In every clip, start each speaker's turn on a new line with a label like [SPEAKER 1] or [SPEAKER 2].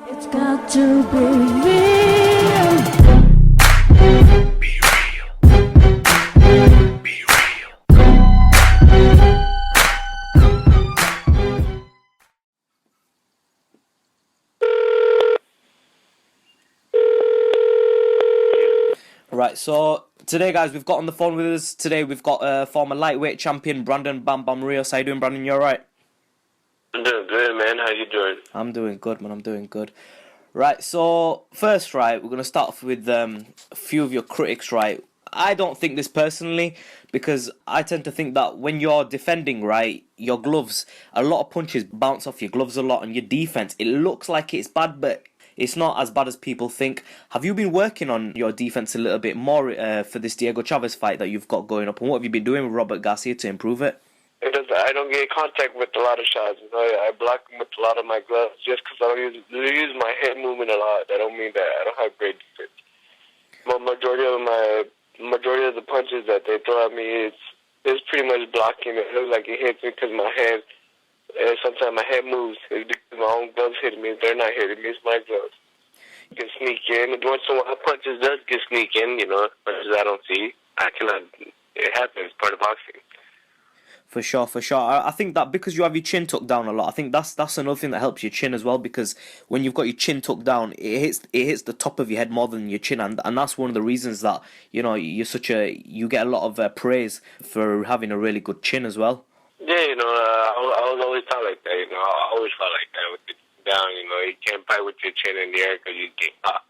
[SPEAKER 1] It's got to be real.
[SPEAKER 2] Be real. Be real.
[SPEAKER 3] Right, so today, guys, we've got on the phone with us. Today, we've got former lightweight champion Brandon Bam Bam Rios. How you doing, Brandon? You alright?
[SPEAKER 4] I'm doing good, man. How you doing?
[SPEAKER 3] I'm doing good, man. I'm doing good. Right, so first, right, we're gonna start off with a few of your critics, right? I don't think this personally because I tend to think that when you're defending, right, your gloves, a lot of punches bounce off your gloves a lot, and your defense, it looks like it's bad, but it's not as bad as people think. Have you been working on your defense a little bit more for this Diego Chaves fight that you've got going up, and what have you been doing with Robert Garcia to improve it?
[SPEAKER 4] Because I don't get contact with a lot of shots. You know, I block them with a lot of my gloves just because I don't use my head movement a lot. That don't mean that I don't have great defense. But majority of the punches that they throw at me is pretty much blocking. It looks like it hits me because my head. Sometimes my head moves. It's because my own gloves hitting me. They're not hitting me. It's my gloves. You can sneak in. Once in a while, punches does get sneak in. You know, punches I don't see. I cannot. It happens. Part of boxing.
[SPEAKER 3] For sure, for sure. I think that because you have your chin tucked down a lot, I think that's another thing that helps your chin as well. Because when you've got your chin tucked down, it hits the top of your head more than your chin, and that's one of the reasons that you get a lot of praise for having a really good chin as well.
[SPEAKER 4] Yeah, you know, I was always taught like that. You know, I always felt like that with the chin down. You know, you can't fight with your chin in the air because you get caught.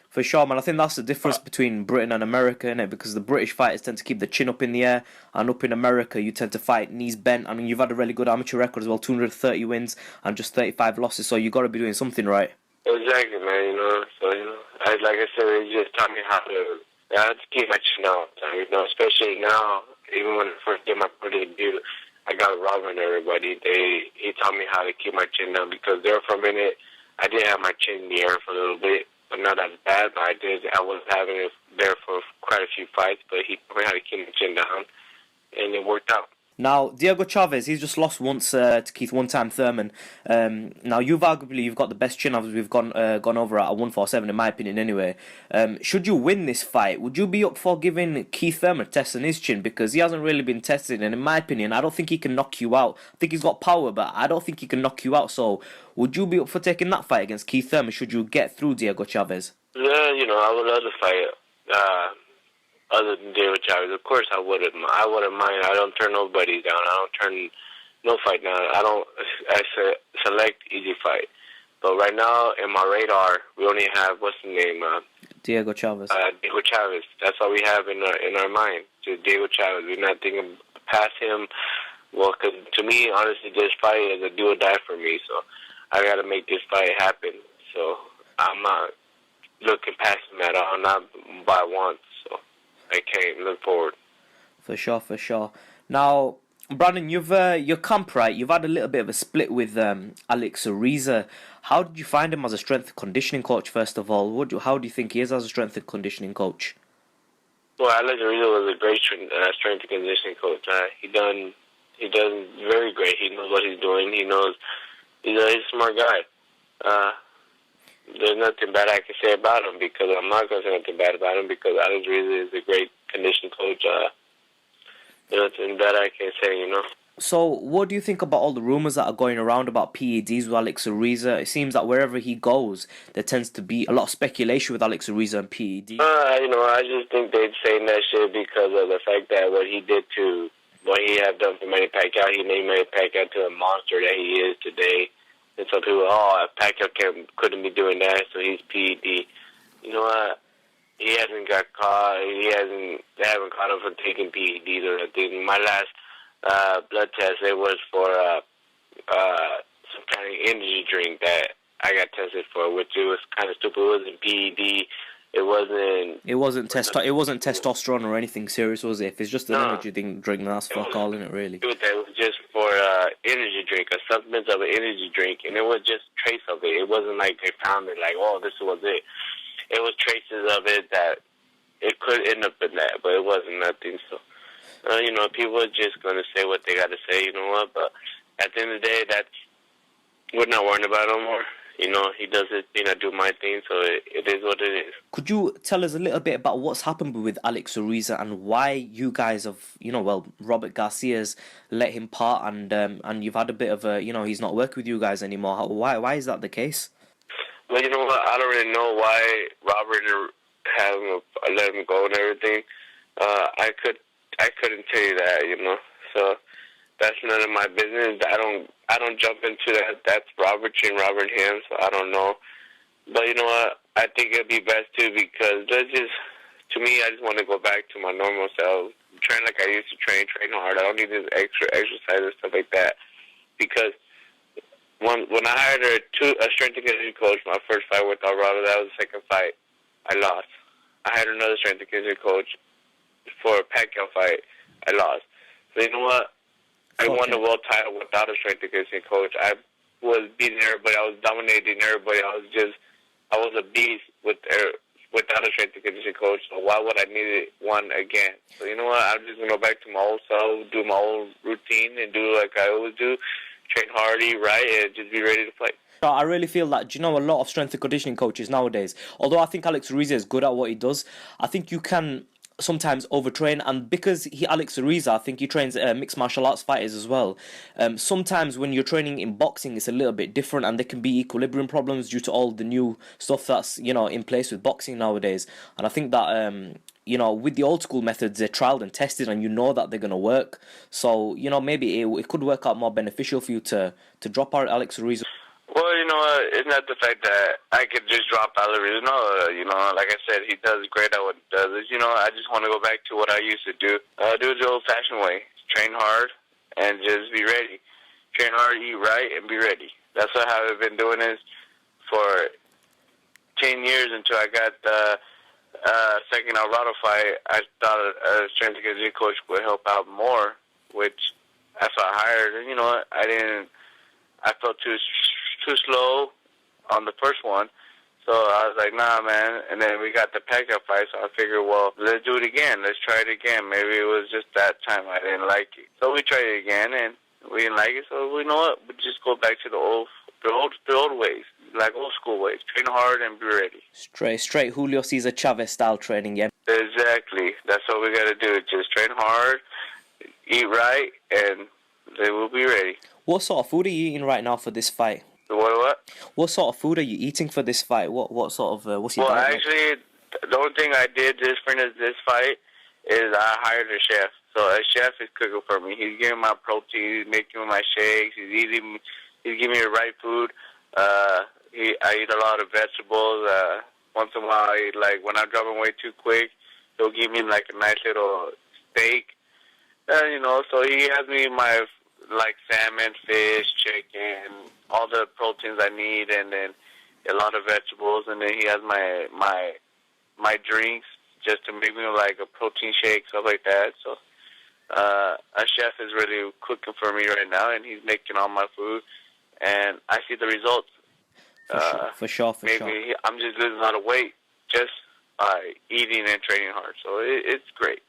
[SPEAKER 3] For sure, man. I think that's the difference between Britain and America, innit? Because the British fighters tend to keep the chin up in the air, and up in America, you tend to fight knees bent. I mean, you've had a really good amateur record as well, 230 wins and just 35 losses, so you got to be doing something right.
[SPEAKER 4] Exactly, man. You know, so like I said, they just taught me how to keep my chin out. You know, especially now, even when I first did my pro debut, I got Robert and everybody. He taught me how to keep my chin down because there for a minute, I did have my chin in the air for a little bit. But not as bad, but I was having it there for quite a few fights, but he taught me how to keep my chin down, and it worked out.
[SPEAKER 3] Now, Diego Chaves, he's just lost once to Keith One-Time Thurman. Now, you've got the best chin we've gone over at 147, in my opinion, anyway. Should you win this fight, would you be up for giving Keith Thurman a test on his chin? Because he hasn't really been tested, and in my opinion, I don't think he can knock you out. I think he's got power, but I don't think he can knock you out. So, would you be up for taking that fight against Keith Thurman, should you get through Diego Chaves?
[SPEAKER 4] Yeah, you know, I would love to fight. Other than David Chaves, of course I wouldn't mind. I don't turn nobody down. I don't turn no fight down. I select easy fight. But right now, in my radar, we only have, what's the name?
[SPEAKER 3] Diego Chaves.
[SPEAKER 4] Diego Chaves. That's all we have in our mind. Just Diego Chaves. We're not thinking past him. Well, because to me, honestly, this fight is a do or die for me. So I got to make this fight happen. So I'm not looking past him at all. Not by once. So I can't look forward.
[SPEAKER 3] For sure, for sure. Now, Brandon, your camp, right? You've had a little bit of a split with Alex Ariza. How did you find him as a strength and conditioning coach? First of all, how do you think he is as a strength and conditioning coach?
[SPEAKER 4] Well, Alex Ariza was a great strength and conditioning coach. He does very great. He knows what he's doing. He's a smart guy. There's nothing bad I can say about him because I'm not going to say nothing bad about him because Alex Ariza is a great conditioning coach. There's nothing bad I can say, you know.
[SPEAKER 3] So, what do you think about all the rumours that are going around about PEDs with Alex Ariza? It seems that wherever he goes, there tends to be a lot of speculation with Alex Ariza and PEDs.
[SPEAKER 4] You know, I just think they're saying that shit because of the fact that what he had done for Manny Pacquiao, he made Manny Pacquiao to a monster that he is today. And some people, Pacquiao couldn't be doing that, so he's PED. You know what? He hasn't got caught. They haven't caught him for taking PEDs or anything. My last blood test, it was for some kind of energy drink that I got tested for, which it was kind of stupid. It wasn't PED. It wasn't
[SPEAKER 3] testosterone or anything serious, was it? If it's just an energy drink, then that's fuck all in it, really.
[SPEAKER 4] It was just for energy drink, a supplement of an energy drink, and it was just trace of it. It wasn't like they found it, like, oh, this was it. It was traces of it that it could end up in that, but it wasn't nothing. So, you know, people are just going to say what they got to say, you know what? But at the end of the day, we're not worrying about it no more. he does his thing, I do my thing, so it is what it is.
[SPEAKER 3] Could you tell us a little bit about what's happened with Alex Ariza and why you guys have, Robert Garcia's let him part and you've had a bit of a, he's not working with you guys anymore. Why is that the case?
[SPEAKER 4] Well, you know what? I don't really know why Robert let him go and everything. I couldn't tell you that, So that's none of my business. I don't jump into that. That's Robert and Robert and him, so I don't know. But you know what? I think it'd be best too because to me, I just want to go back to my normal self, train like I used to train hard. I don't need this extra exercise and stuff like that because when I hired a strength and conditioning coach, my first fight with Alvarado, that was the second fight. I lost. I hired another strength and conditioning coach for a Pacquiao fight. I lost. So you know what? I won the world title without a strength and conditioning coach. I was beating everybody. I was dominating everybody. I was a beast without a strength and conditioning coach. So why would I need one again? So you know what? I'm just gonna go back to my old self, do my old routine, and do like I always do. Train hard, eat right, and just be ready to fight.
[SPEAKER 3] I really feel that, a lot of strength and conditioning coaches nowadays, although I think Alex Ariza is good at what he does, I think you can sometimes overtrain, and because Alex Ariza, I think he trains mixed martial arts fighters as well. Sometimes when you're training in boxing, it's a little bit different, and there can be equilibrium problems due to all the new stuff that's in place with boxing nowadays. And I think that with the old school methods, they're trialed and tested, and that they're gonna work. So maybe it could work out more beneficial for you to drop out Alex Ariza.
[SPEAKER 4] Well, it's not the fact that I could just drop Ariza. No, like I said, he does great at what he does. I just want to go back to what I used to do. Do it the old-fashioned way. Train hard and just be ready. Train hard, eat right, and be ready. That's how I've been doing this for 10 years until I got the second Alvarado fight. I thought a strength and conditioning coach would help out more, which that's why I hired. And you know what? I felt too slow on the first one, so I was like, nah, man. And then we got the Pacquiao fight, so I figured, well, let's do it again. Let's try it again. Maybe it was just that time I didn't like it, so we tried it again, and we didn't like it. So we know what? We just go back to the old ways, like old school ways. Train hard and be ready.
[SPEAKER 3] Straight Julio Cesar Chaves style training, yeah.
[SPEAKER 4] Exactly. That's what we got to do. Just train hard, eat right, and they will be ready.
[SPEAKER 3] What sort of food are you eating right now for this fight?
[SPEAKER 4] What?
[SPEAKER 3] What sort of food are you eating for this fight? What sort of what's your diet?
[SPEAKER 4] Well, actually, the only thing I did different is this fight is I hired a chef. So a chef is cooking for me. He's giving my protein. He's making my shakes. He's giving me the right food. I eat a lot of vegetables. Once in a while, I eat, like when I'm dropping weight too quick, he'll give me like a nice little steak. So he has me my like salmon, fish, chicken, all the proteins I need, and then a lot of vegetables, and then he has my drinks just to make me like a protein shake, stuff like that. So a chef is really cooking for me right now, and he's making all my food, and I see the results.
[SPEAKER 3] For sure.
[SPEAKER 4] Maybe I'm just losing a lot of weight just by eating and training hard, so it's great.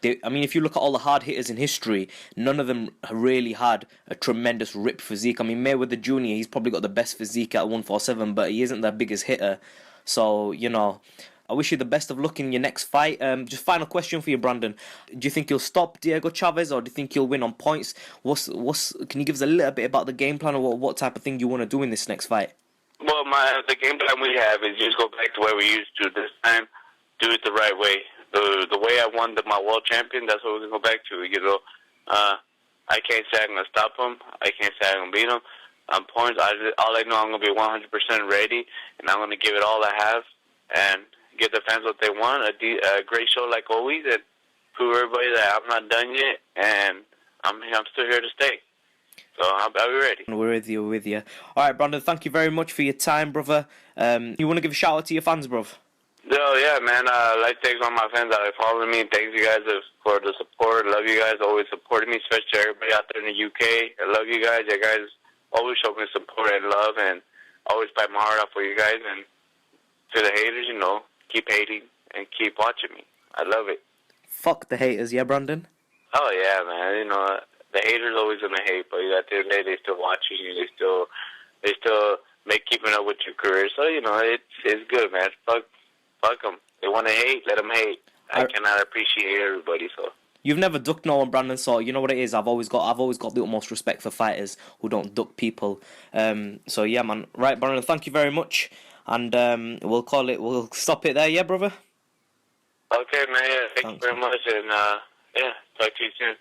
[SPEAKER 3] If you look at all the hard hitters in history, none of them really had a tremendous ripped physique. Mayweather Jr., he's probably got the best physique at 147, but he isn't their biggest hitter. So, I wish you the best of luck in your next fight. Just final question for you, Brandon. Do you think you'll stop Diego Chaves, or do you think you'll win on points? Can you give us a little bit about the game plan, or what type of thing you want to do in this next fight?
[SPEAKER 4] Well, the game plan we have is just go back to where we used to this time, do it the right way. The way I won my world champion, that's what we're going to go back to. I can't say I'm going to stop him. I can't say I'm going to beat him. On points, all I know, I'm going to be 100% ready, and I'm going to give it all I have and give the fans what they want, a great show like always, and prove everybody that I'm not done yet, and I'm still here to stay. So I'll be ready.
[SPEAKER 3] We're with you. All right, Brandon, thank you very much for your time, brother. You want to give a shout out to your fans, bruv?
[SPEAKER 4] Yeah, man. Thanks all my fans that are following me. Thanks you guys for the support. Love you guys always supporting me, especially everybody out there in the UK. I love you guys. You guys always show me support and love, and always fight my heart out for you guys. And to the haters, keep hating and keep watching me. I love it.
[SPEAKER 3] Fuck the haters, yeah, Brandon?
[SPEAKER 4] Oh, yeah, man. The haters always gonna hate, but at the end of the day, they still watching you. They still make keeping up with your career. So it's good, man. Fuck them. They want to hate, let them hate. I cannot appreciate everybody. So
[SPEAKER 3] You've never ducked no one, Brandon. So you know what it is. I've always got the utmost respect for fighters who don't duck people. So yeah, man. Right, Brandon. Thank you very much, and we'll call it. We'll stop it there. Yeah, brother.
[SPEAKER 4] okay, man. Yeah, thank you very much, and talk to you soon.